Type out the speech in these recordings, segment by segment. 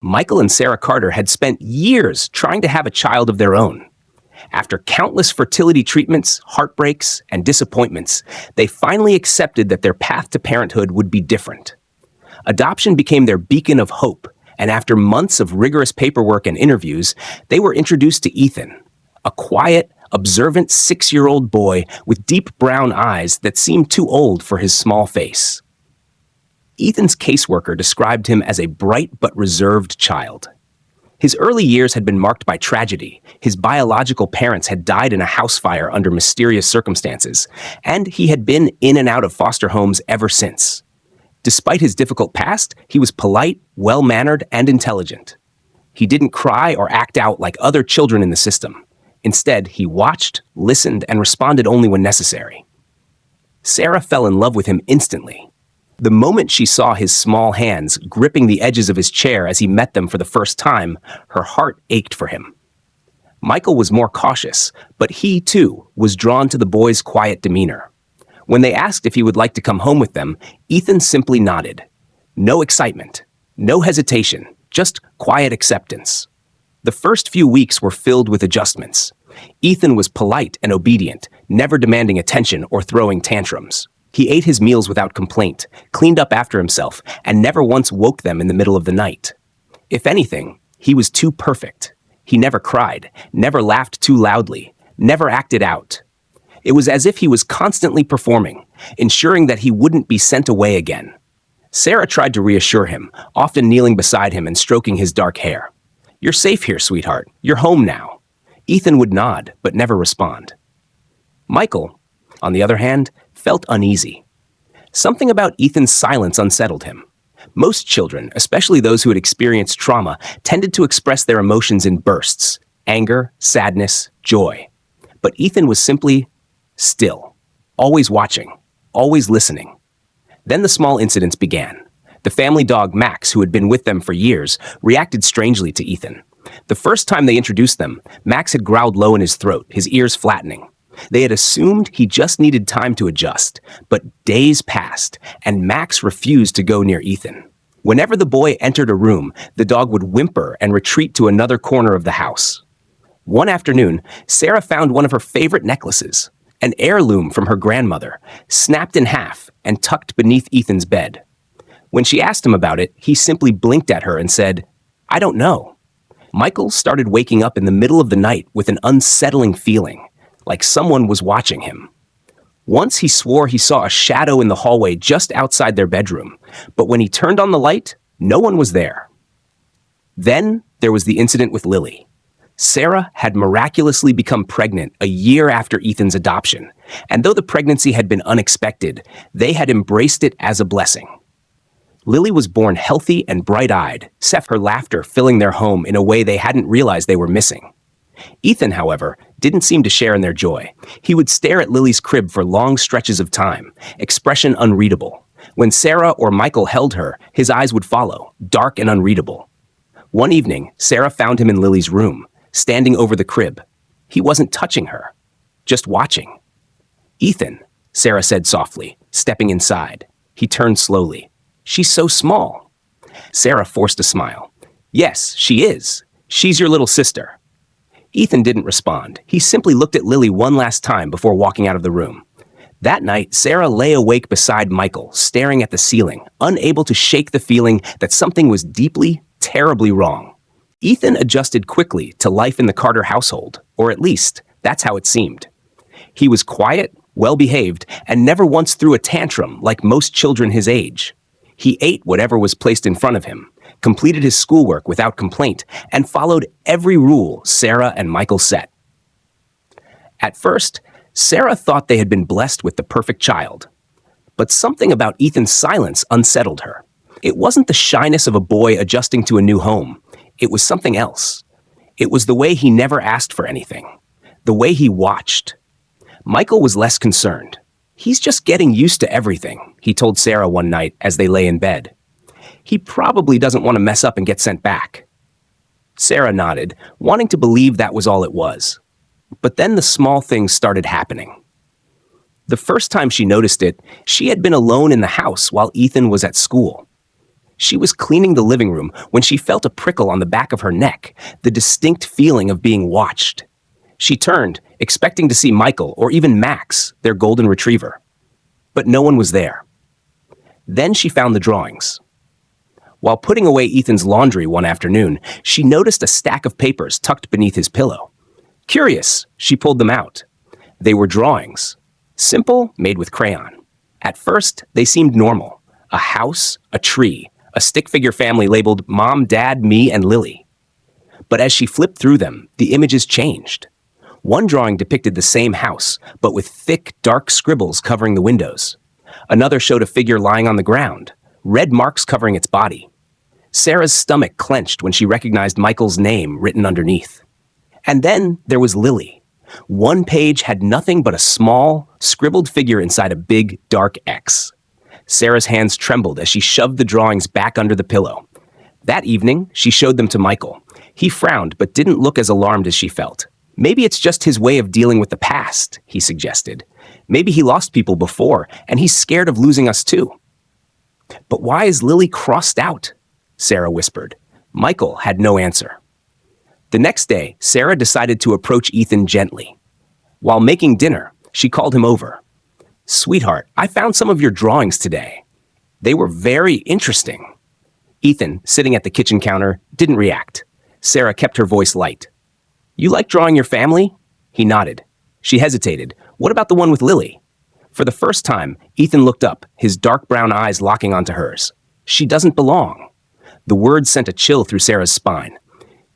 Michael and Sarah Carter had spent years trying to have a child of their own. After countless fertility treatments, heartbreaks, and disappointments, they finally accepted that their path to parenthood would be different. Adoption became their beacon of hope, and after months of rigorous paperwork and interviews, they were introduced to Ethan, a quiet, observant 6-year-old boy with deep brown eyes that seemed too old for his small face. Ethan's caseworker described him as a bright but reserved child. His early years had been marked by tragedy. His biological parents had died in a house fire under mysterious circumstances, and he had been in and out of foster homes ever since. Despite his difficult past, he was polite, well-mannered, and intelligent. He didn't cry or act out like other children in the system. Instead, he watched, listened, and responded only when necessary. Sarah fell in love with him instantly. The moment she saw his small hands gripping the edges of his chair as he met them for the first time, her heart ached for him. Michael was more cautious, but he, too, was drawn to the boy's quiet demeanor. When they asked if he would like to come home with them, Ethan simply nodded. No excitement, no hesitation, just quiet acceptance. The first few weeks were filled with adjustments. Ethan was polite and obedient, never demanding attention or throwing tantrums. He ate his meals without complaint, cleaned up after himself, and never once woke them in the middle of the night. If anything, he was too perfect. He never cried, never laughed too loudly, never acted out. It was as if he was constantly performing, ensuring that he wouldn't be sent away again. Sarah tried to reassure him, often kneeling beside him and stroking his dark hair. "You're safe here, sweetheart. You're home now." Ethan would nod, but never respond. Michael, on the other hand, felt uneasy. Something about Ethan's silence unsettled him. Most children, especially those who had experienced trauma, tended to express their emotions in bursts: anger, sadness, joy. But Ethan was simply still, always watching, always listening. Then the small incidents began. The family dog Max, who had been with them for years, reacted strangely to Ethan. The first time they introduced them, Max had growled low in his throat, his ears flattening. They had assumed he just needed time to adjust, but days passed, and Max refused to go near Ethan. Whenever the boy entered a room, the dog would whimper and retreat to another corner of the house. One afternoon, Sarah found one of her favorite necklaces, an heirloom from her grandmother, snapped in half and tucked beneath Ethan's bed. When she asked him about it, he simply blinked at her and said, "I don't know." Michael started waking up in the middle of the night with an unsettling feeling, like someone was watching him. Once he swore he saw a shadow in the hallway just outside their bedroom, but when he turned on the light, no one was there. Then there was the incident with Lily. Sarah had miraculously become pregnant a year after Ethan's adoption, and though the pregnancy had been unexpected, they had embraced it as a blessing. Lily was born healthy and bright-eyed, her laughter filling their home in a way they hadn't realized they were missing. Ethan, however, didn't seem to share in their joy. He would stare at Lily's crib for long stretches of time, expression unreadable. When Sarah or Michael held her, his eyes would follow, dark and unreadable. One evening, Sarah found him in Lily's room, standing over the crib. He wasn't touching her, just watching. "Ethan," Sarah said softly, stepping inside. He turned slowly. "She's so small." Sarah forced a smile. "Yes, she is. She's your little sister." Ethan didn't respond. He simply looked at Lily one last time before walking out of the room. That night, Sarah lay awake beside Michael, staring at the ceiling, unable to shake the feeling that something was deeply, terribly wrong. Ethan adjusted quickly to life in the Carter household, or at least, that's how it seemed. He was quiet, well-behaved, and never once threw a tantrum like most children his age. He ate whatever was placed in front of him, completed his schoolwork without complaint, and followed every rule Sarah and Michael set. At first, Sarah thought they had been blessed with the perfect child. But something about Ethan's silence unsettled her. It wasn't the shyness of a boy adjusting to a new home. It was something else. It was the way he never asked for anything. The way he watched. Michael was less concerned. "He's just getting used to everything," he told Sarah one night as they lay in bed. "He probably doesn't want to mess up and get sent back." Sarah nodded, wanting to believe that was all it was. But then the small things started happening. The first time she noticed it, she had been alone in the house while Ethan was at school. She was cleaning the living room when she felt a prickle on the back of her neck, the distinct feeling of being watched. She turned, expecting to see Michael or even Max, their golden retriever. But no one was there. Then she found the drawings. While putting away Ethan's laundry one afternoon, she noticed a stack of papers tucked beneath his pillow. Curious, she pulled them out. They were drawings. Simple, made with crayon. At first, they seemed normal. A house, a tree, a stick figure family labeled Mom, Dad, Me, and Lily. But as she flipped through them, the images changed. One drawing depicted the same house, but with thick, dark scribbles covering the windows. Another showed a figure lying on the ground, red marks covering its body. Sarah's stomach clenched when she recognized Michael's name written underneath. And then there was Lily. One page had nothing but a small, scribbled figure inside a big, dark X. Sarah's hands trembled as she shoved the drawings back under the pillow. That evening, she showed them to Michael. He frowned, but didn't look as alarmed as she felt. Maybe it's just his way of dealing with the past, he suggested. Maybe he lost people before, and he's scared of losing us too. But why is Lily crossed out? Sarah whispered. Michael had no answer. The next day, Sarah decided to approach Ethan gently. While making dinner, she called him over. Sweetheart, I found some of your drawings today. They were very interesting. Ethan, sitting at the kitchen counter, didn't react. Sarah kept her voice light. You like drawing your family? He nodded. She hesitated. What about the one with Lily? For the first time, Ethan looked up, his dark brown eyes locking onto hers. She doesn't belong. The words sent a chill through Sarah's spine.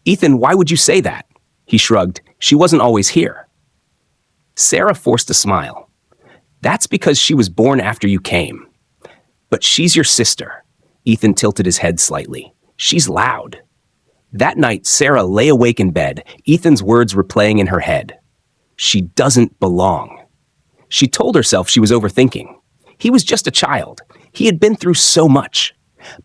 Ethan, why would you say that? He shrugged. She wasn't always here. Sarah forced a smile. That's because she was born after you came. But she's your sister. Ethan tilted his head slightly. She's loud. That night, Sarah lay awake in bed, Ethan's words replaying in her head. She doesn't belong. She told herself she was overthinking. He was just a child. He had been through so much.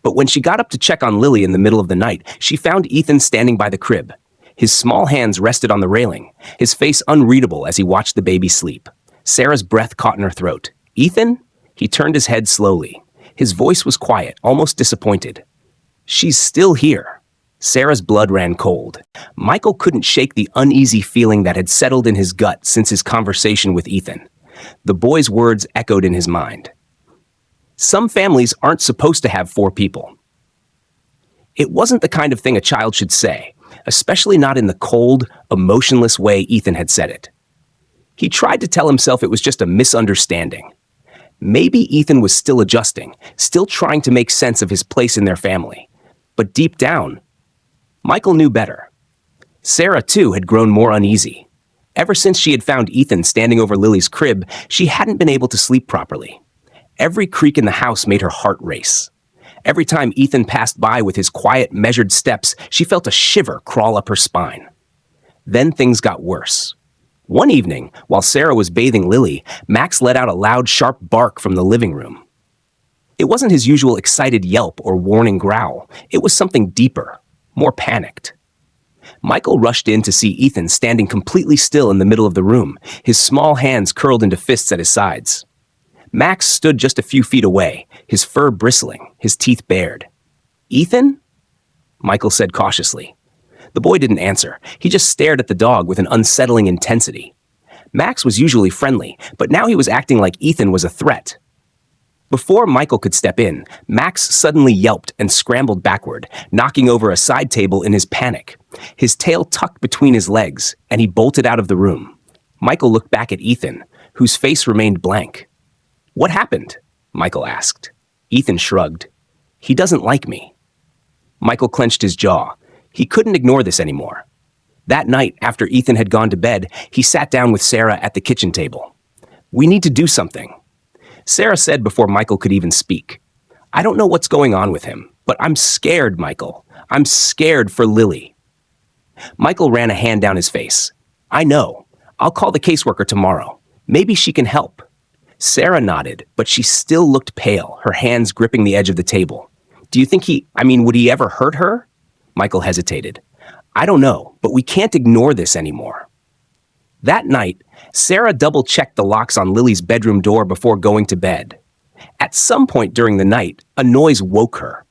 But when she got up to check on Lily in the middle of the night, she found Ethan standing by the crib. His small hands rested on the railing, his face unreadable as he watched the baby sleep. Sarah's breath caught in her throat. Ethan? He turned his head slowly. His voice was quiet, almost disappointed. She's still here. Sarah's blood ran cold. Michael couldn't shake the uneasy feeling that had settled in his gut since his conversation with Ethan. The boy's words echoed in his mind. Some families aren't supposed to have 4 people. It wasn't the kind of thing a child should say, especially not in the cold, emotionless way Ethan had said it. He tried to tell himself it was just a misunderstanding. Maybe Ethan was still adjusting, still trying to make sense of his place in their family. But deep down, Michael knew better. Sarah, too, had grown more uneasy. Ever since she had found Ethan standing over Lily's crib, she hadn't been able to sleep properly. Every creak in the house made her heart race. Every time Ethan passed by with his quiet, measured steps, she felt a shiver crawl up her spine. Then things got worse. One evening, while Sarah was bathing Lily, Max let out a loud, sharp bark from the living room. It wasn't his usual excited yelp or warning growl. It was something deeper, more panicked. Michael rushed in to see Ethan standing completely still in the middle of the room, his small hands curled into fists at his sides. Max stood just a few feet away, his fur bristling, his teeth bared. Ethan? Michael said cautiously. The boy didn't answer. He just stared at the dog with an unsettling intensity. Max was usually friendly, but now he was acting like Ethan was a threat. Before Michael could step in, Max suddenly yelped and scrambled backward, knocking over a side table in his panic. His tail tucked between his legs, and he bolted out of the room. Michael looked back at Ethan, whose face remained blank. What happened? Michael asked. Ethan shrugged. He doesn't like me. Michael clenched his jaw. He couldn't ignore this anymore. That night, after Ethan had gone to bed, he sat down with Sarah at the kitchen table. We need to do something. Sarah said before Michael could even speak. I don't know what's going on with him, but I'm scared, Michael. I'm scared for Lily. Michael ran a hand down his face. I know. I'll call the caseworker tomorrow. Maybe she can help. Sarah nodded, but she still looked pale, her hands gripping the edge of the table. Do you think would he ever hurt her? Michael hesitated. I don't know, but we can't ignore this anymore. That night, Sarah double-checked the locks on Lily's bedroom door before going to bed. At some point during the night, a noise woke her.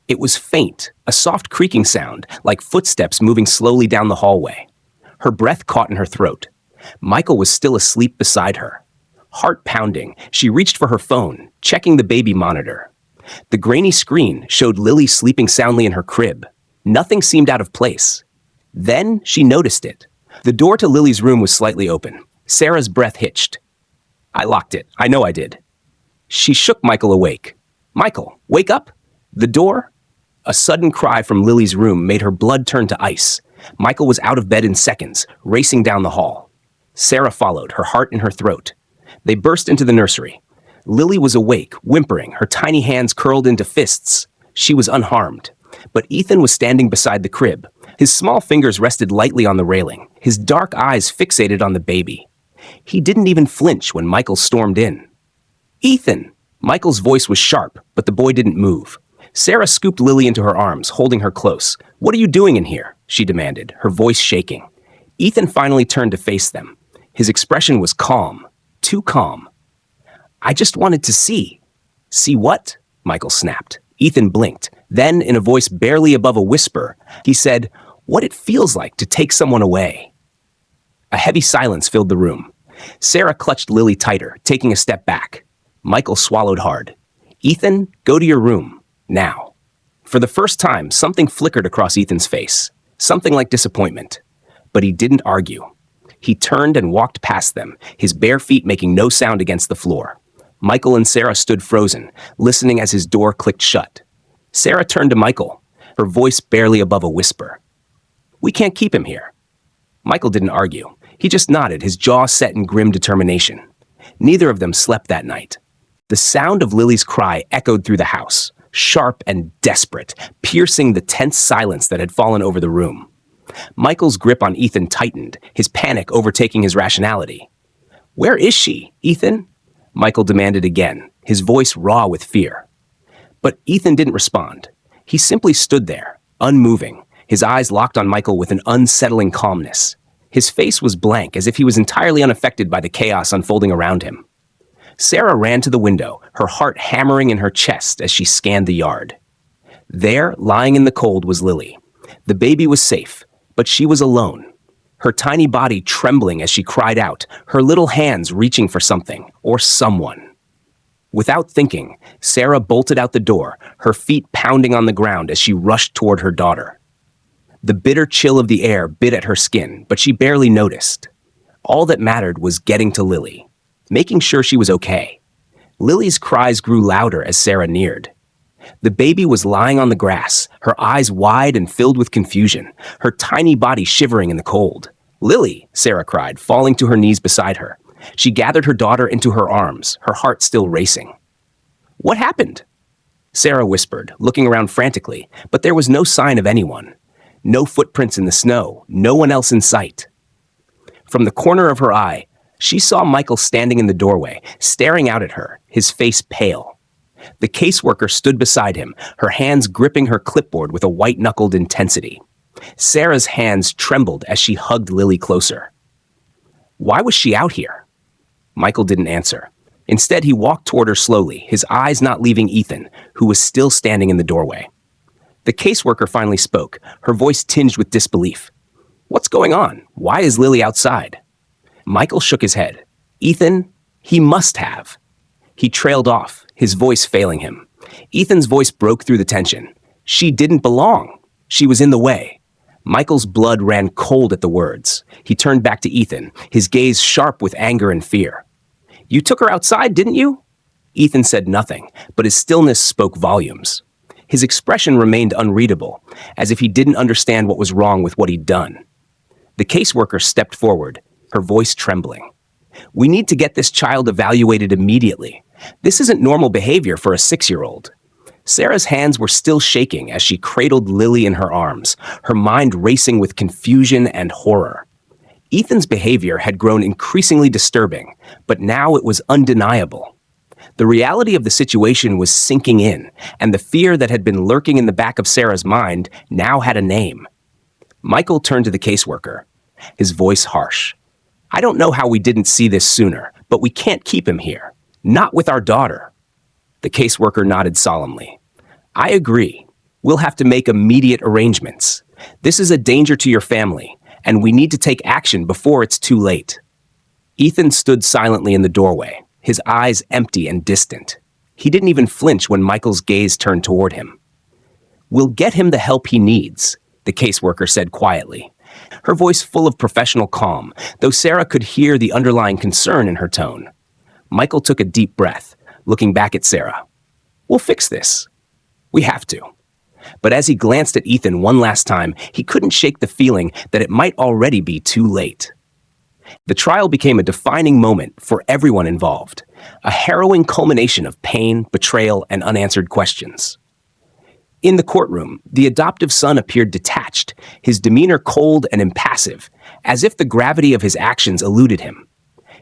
It was faint, a soft creaking sound, like footsteps moving slowly down the hallway. Her breath caught in her throat. Michael was still asleep beside her. Heart pounding, she reached for her phone, checking the baby monitor. The grainy screen showed Lily sleeping soundly in her crib. Nothing seemed out of place. Then she noticed it. The door to Lily's room was slightly open. Sarah's breath hitched. "I locked it. I know I did." She shook Michael awake. "Michael, wake up!" The door? A sudden cry from Lily's room made her blood turn to ice. Michael was out of bed in seconds, racing down the hall. Sarah followed, her heart in her throat. They burst into the nursery. Lily was awake, whimpering, her tiny hands curled into fists. She was unharmed. But Ethan was standing beside the crib. His small fingers rested lightly on the railing, his dark eyes fixated on the baby. He didn't even flinch when Michael stormed in. "Ethan!" Michael's voice was sharp, but the boy didn't move. Sarah scooped Lily into her arms, holding her close. "What are you doing in here?" she demanded, her voice shaking. Ethan finally turned to face them. His expression was calm, too calm. "I just wanted to see." "See what?" Michael snapped. Ethan blinked. Then, in a voice barely above a whisper, he said, "What it feels like to take someone away." A heavy silence filled the room. Sarah clutched Lily tighter, taking a step back. Michael swallowed hard. "Ethan, go to your room. Now." For the first time, something flickered across Ethan's face. Something like disappointment. But he didn't argue. He turned and walked past them, his bare feet making no sound against the floor. Michael and Sarah stood frozen, listening as his door clicked shut. Sarah turned to Michael, her voice barely above a whisper. "We can't keep him here." Michael didn't argue. He just nodded, his jaw set in grim determination. Neither of them slept that night. The sound of Lily's cry echoed through the house, sharp and desperate, piercing the tense silence that had fallen over the room. Michael's grip on Ethan tightened, his panic overtaking his rationality. "Where is she, Ethan?" Michael demanded again, his voice raw with fear. But Ethan didn't respond. He simply stood there, unmoving, his eyes locked on Michael with an unsettling calmness. His face was blank, as if he was entirely unaffected by the chaos unfolding around him. Sarah ran to the window, her heart hammering in her chest as she scanned the yard. There, lying in the cold, was Lily. The baby was safe, but she was alone. Her tiny body trembling as she cried out, her little hands reaching for something or someone. Without thinking, Sarah bolted out the door, her feet pounding on the ground as she rushed toward her daughter. The bitter chill of the air bit at her skin, but she barely noticed. All that mattered was getting to Lily, making sure she was okay. Lily's cries grew louder as Sarah neared. The baby was lying on the grass, her eyes wide and filled with confusion, her tiny body shivering in the cold. "Lily!" Sarah cried, falling to her knees beside her. She gathered her daughter into her arms, her heart still racing. "What happened?" Sarah whispered, looking around frantically, but there was no sign of anyone. No footprints in the snow, no one else in sight. From the corner of her eye, she saw Michael standing in the doorway, staring out at her, his face pale. The caseworker stood beside him, her hands gripping her clipboard with a white-knuckled intensity. Sarah's hands trembled as she hugged Lily closer. Why was she out here? Michael didn't answer. Instead, he walked toward her slowly, his eyes not leaving Ethan, who was still standing in the doorway. The caseworker finally spoke, her voice tinged with disbelief. "What's going on? Why is Lily outside?" Michael shook his head. "Ethan, he must have." He trailed off, his voice failing him. Ethan's voice broke through the tension. She didn't belong. She was in the way. Michael's blood ran cold at the words. He turned back to Ethan, his gaze sharp with anger and fear. "You took her outside, didn't you?" Ethan said nothing, but his stillness spoke volumes. His expression remained unreadable, as if he didn't understand what was wrong with what he'd done. The caseworker stepped forward, her voice trembling. "We need to get this child evaluated immediately. This isn't normal behavior for a 6-year-old. Sarah's hands were still shaking as she cradled Lily in her arms, her mind racing with confusion and horror. Ethan's behavior had grown increasingly disturbing, but now it was undeniable. The reality of the situation was sinking in, and the fear that had been lurking in the back of Sarah's mind now had a name. Michael turned to the caseworker, his voice harsh. "I don't know how we didn't see this sooner, but we can't keep him here. Not with our daughter." The caseworker nodded solemnly. "I agree. We'll have to make immediate arrangements. This is a danger to your family, and we need to take action before it's too late." Ethan stood silently in the doorway, his eyes empty and distant. He didn't even flinch when Michael's gaze turned toward him. "We'll get him the help he needs," the caseworker said quietly, her voice full of professional calm, though Sarah could hear the underlying concern in her tone. Michael took a deep breath, looking back at Sarah. "We'll fix this. We have to." But as he glanced at Ethan one last time, he couldn't shake the feeling that it might already be too late. The trial became a defining moment for everyone involved, a harrowing culmination of pain, betrayal, and unanswered questions. In the courtroom, the adoptive son appeared detached, his demeanor cold and impassive, as if the gravity of his actions eluded him.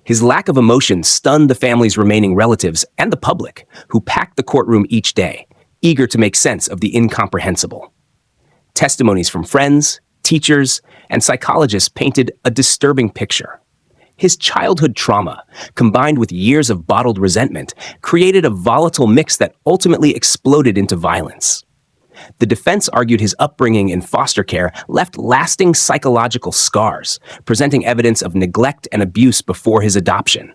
His lack of emotion stunned the family's remaining relatives and the public, who packed the courtroom each day, eager to make sense of the incomprehensible. Testimonies from friends, teachers, and psychologists painted a disturbing picture. His childhood trauma, combined with years of bottled resentment, created a volatile mix that ultimately exploded into violence. The defense argued his upbringing in foster care left lasting psychological scars, presenting evidence of neglect and abuse before his adoption.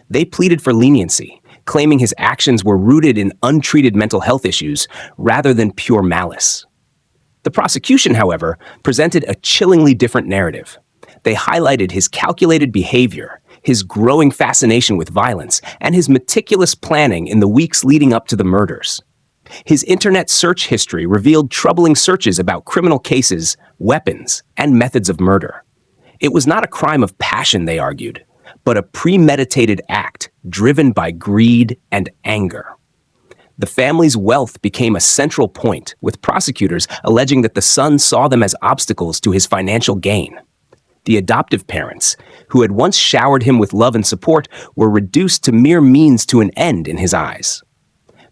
They pleaded for leniency, claiming his actions were rooted in untreated mental health issues rather than pure malice. The prosecution, however, presented a chillingly different narrative. They highlighted his calculated behavior, his growing fascination with violence, and his meticulous planning in the weeks leading up to the murders. His internet search history revealed troubling searches about criminal cases, weapons, and methods of murder. It was not a crime of passion, they argued, but a premeditated act driven by greed and anger. The family's wealth became a central point, with prosecutors alleging that the son saw them as obstacles to his financial gain. The adoptive parents, who had once showered him with love and support, were reduced to mere means to an end in his eyes.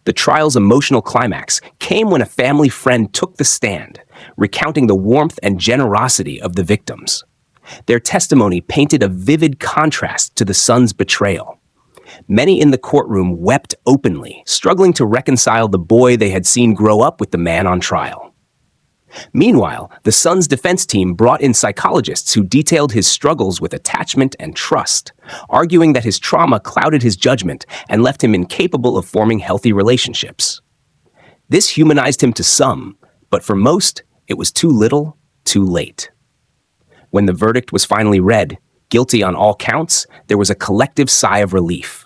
The trial's emotional climax came when a family friend took the stand, recounting the warmth and generosity of the victims. Their testimony painted a vivid contrast to the son's betrayal. Many in the courtroom wept openly, struggling to reconcile the boy they had seen grow up with the man on trial. Meanwhile, the son's defense team brought in psychologists who detailed his struggles with attachment and trust, arguing that his trauma clouded his judgment and left him incapable of forming healthy relationships. This humanized him to some, but for most, it was too little, too late. When the verdict was finally read, guilty on all counts, there was a collective sigh of relief.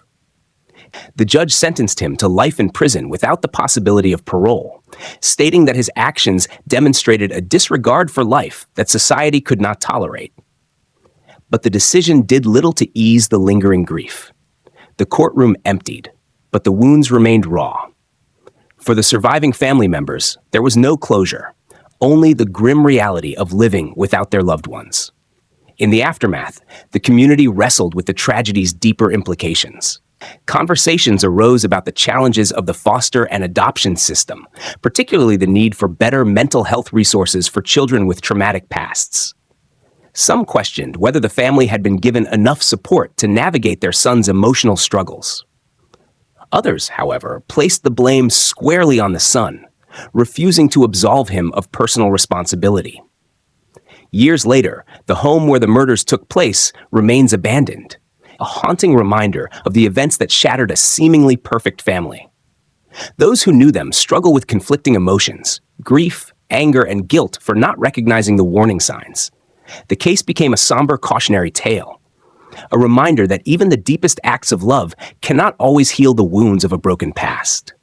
The judge sentenced him to life in prison without the possibility of parole, stating that his actions demonstrated a disregard for life that society could not tolerate. But the decision did little to ease the lingering grief. The courtroom emptied, but the wounds remained raw. For the surviving family members, there was no closure, only the grim reality of living without their loved ones. In the aftermath, the community wrestled with the tragedy's deeper implications. Conversations arose about the challenges of the foster and adoption system, particularly the need for better mental health resources for children with traumatic pasts. Some questioned whether the family had been given enough support to navigate their son's emotional struggles. Others, however, placed the blame squarely on the son, refusing to absolve him of personal responsibility. Years later, the home where the murders took place remains abandoned, a haunting reminder of the events that shattered a seemingly perfect family. Those who knew them struggle with conflicting emotions, grief, anger, and guilt for not recognizing the warning signs. The case became a somber cautionary tale, a reminder that even the deepest acts of love cannot always heal the wounds of a broken past.